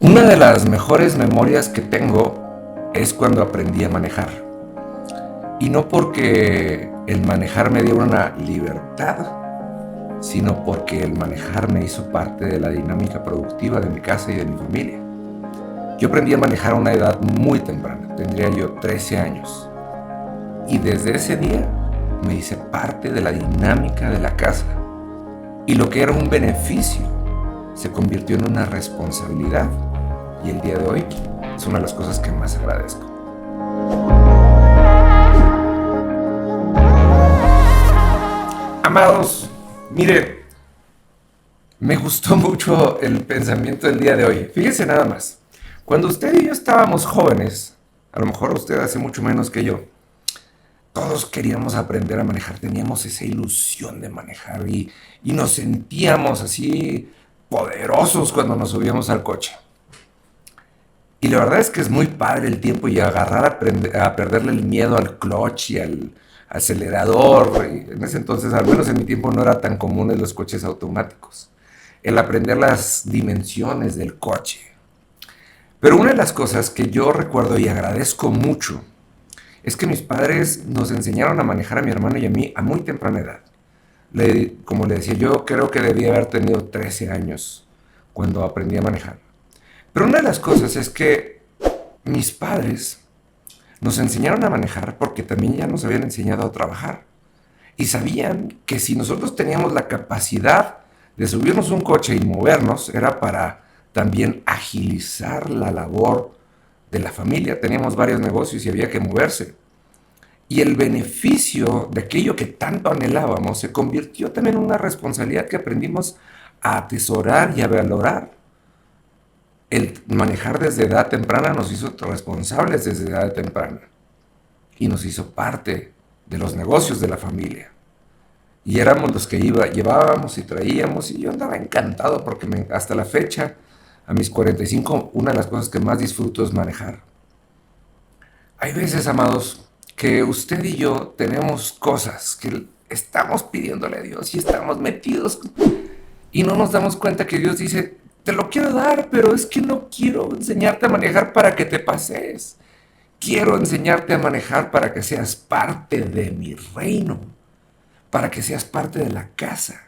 Una de las mejores memorias que tengo es cuando aprendí a manejar. Y no porque el manejar me dio una libertad, sino porque el manejar me hizo parte de la dinámica productiva de mi casa y de mi familia. Yo aprendí a manejar a una edad muy temprana, tendría yo 13 años. Y desde ese día me hice parte de la dinámica de la casa. Y lo que era un beneficio se convirtió en una responsabilidad. Y el día de hoy es una de las cosas que más agradezco. Amados, mire, me gustó mucho el pensamiento del día de hoy. Fíjese nada más. Cuando usted y yo estábamos jóvenes, a lo mejor usted hace mucho menos que yo, todos queríamos aprender a manejar, teníamos esa ilusión de manejar y nos sentíamos así poderosos cuando nos subíamos al coche. Y la verdad es que es muy padre el tiempo y agarrar a perderle el miedo al clutch y al acelerador. Y en ese entonces, al menos en mi tiempo, no era tan común en los coches automáticos. El aprender las dimensiones del coche. Pero una de las cosas que yo recuerdo y agradezco mucho es que mis padres nos enseñaron a manejar a mi hermano y a mí a muy temprana edad. Como le decía, yo creo que debía haber tenido 13 años cuando aprendí a manejar. Pero una de las cosas es que mis padres nos enseñaron a manejar porque también ya nos habían enseñado a trabajar. Y sabían que si nosotros teníamos la capacidad de subirnos un coche y movernos, era para también agilizar la labor de la familia. Teníamos varios negocios y había que moverse. Y el beneficio de aquello que tanto anhelábamos se convirtió también en una responsabilidad que aprendimos a atesorar y a valorar. El manejar desde edad temprana nos hizo responsables desde edad temprana y nos hizo parte de los negocios de la familia. Y éramos los que llevábamos y traíamos, y yo andaba encantado porque hasta la fecha, a mis 45, una de las cosas que más disfruto es manejar. Hay veces, amados, que usted y yo tenemos cosas que estamos pidiéndole a Dios y estamos metidos y no nos damos cuenta que Dios dice: te lo quiero dar, pero es que no quiero enseñarte a manejar para que te pases. Quiero enseñarte a manejar para que seas parte de mi reino, para que seas parte de la casa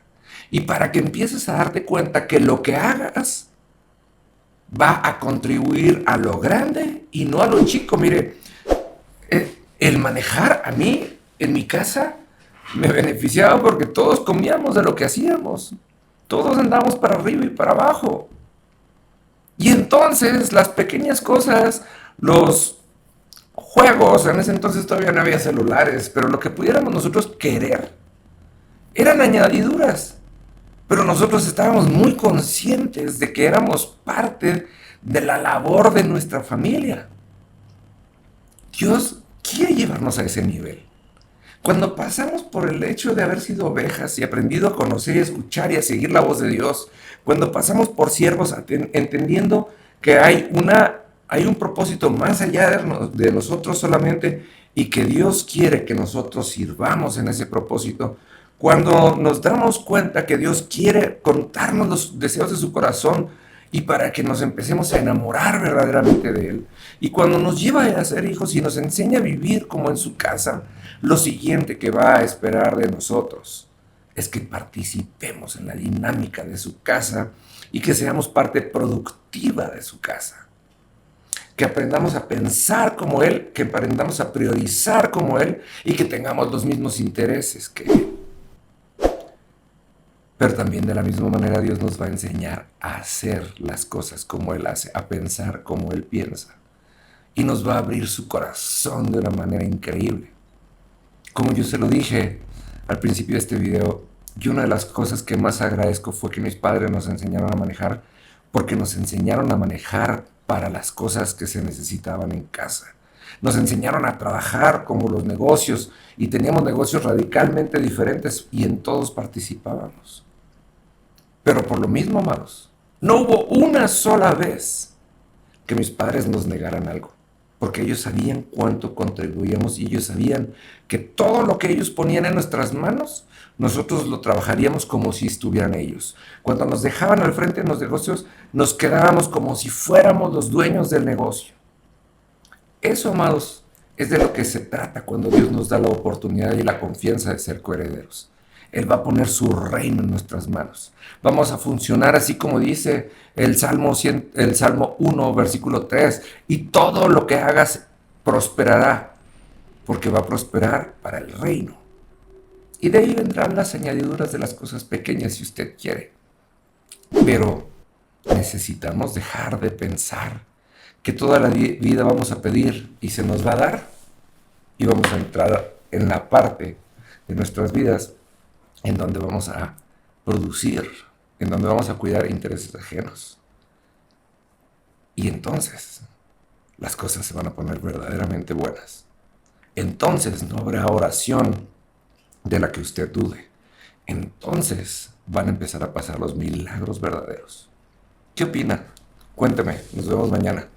y para que empieces a darte cuenta que lo que hagas va a contribuir a lo grande y no a lo chico. Mire, el manejar a mí en mi casa me beneficiaba porque todos comíamos de lo que hacíamos. Todos andamos para arriba y para abajo. Y entonces las pequeñas cosas, los juegos, en ese entonces todavía no había celulares, pero lo que pudiéramos nosotros querer eran añadiduras. Pero nosotros estábamos muy conscientes de que éramos parte de la labor de nuestra familia. Dios quiere llevarnos a ese nivel. Cuando pasamos por el hecho de haber sido ovejas y aprendido a conocer y a escuchar y a seguir la voz de Dios, cuando pasamos por siervos entendiendo que hay un propósito más allá de nosotros solamente y que Dios quiere que nosotros sirvamos en ese propósito, cuando nos damos cuenta que Dios quiere contarnos los deseos de su corazón y para que nos empecemos a enamorar verdaderamente de Él. Y cuando nos lleva a ser hijos y nos enseña a vivir como en su casa, lo siguiente que va a esperar de nosotros es que participemos en la dinámica de su casa y que seamos parte productiva de su casa. Que aprendamos a pensar como Él, que aprendamos a priorizar como Él y que tengamos los mismos intereses que Él. Pero también de la misma manera Dios nos va a enseñar a hacer las cosas como Él hace, a pensar como Él piensa. Y nos va a abrir su corazón de una manera increíble. Como yo se lo dije al principio de este video, yo una de las cosas que más agradezco fue que mis padres nos enseñaron a manejar, porque nos enseñaron a manejar para las cosas que se necesitaban en casa. Nos enseñaron a trabajar como los negocios y teníamos negocios radicalmente diferentes y en todos participábamos. Pero por lo mismo, amados, no hubo una sola vez que mis padres nos negaran algo. porque ellos sabían cuánto contribuíamos y ellos sabían que todo lo que ellos ponían en nuestras manos, nosotros lo trabajaríamos como si estuvieran ellos. Cuando nos dejaban al frente en los negocios, nos quedábamos como si fuéramos los dueños del negocio. Eso, amados, es de lo que se trata cuando Dios nos da la oportunidad y la confianza de ser coherederos. Él va a poner su reino en nuestras manos. Vamos a funcionar así como dice el Salmo 1, versículo 3. Y todo lo que hagas prosperará, porque va a prosperar para el reino. Y de ahí vendrán las añadiduras de las cosas pequeñas si usted quiere. Pero necesitamos dejar de pensar que toda la vida vamos a pedir y se nos va a dar, y vamos a entrar en la parte de nuestras vidas en donde vamos a producir, en donde vamos a cuidar intereses ajenos. Y entonces las cosas se van a poner verdaderamente buenas. Entonces no habrá oración de la que usted dude. Entonces van a empezar a pasar los milagros verdaderos. ¿Qué opina? Cuénteme, nos vemos mañana.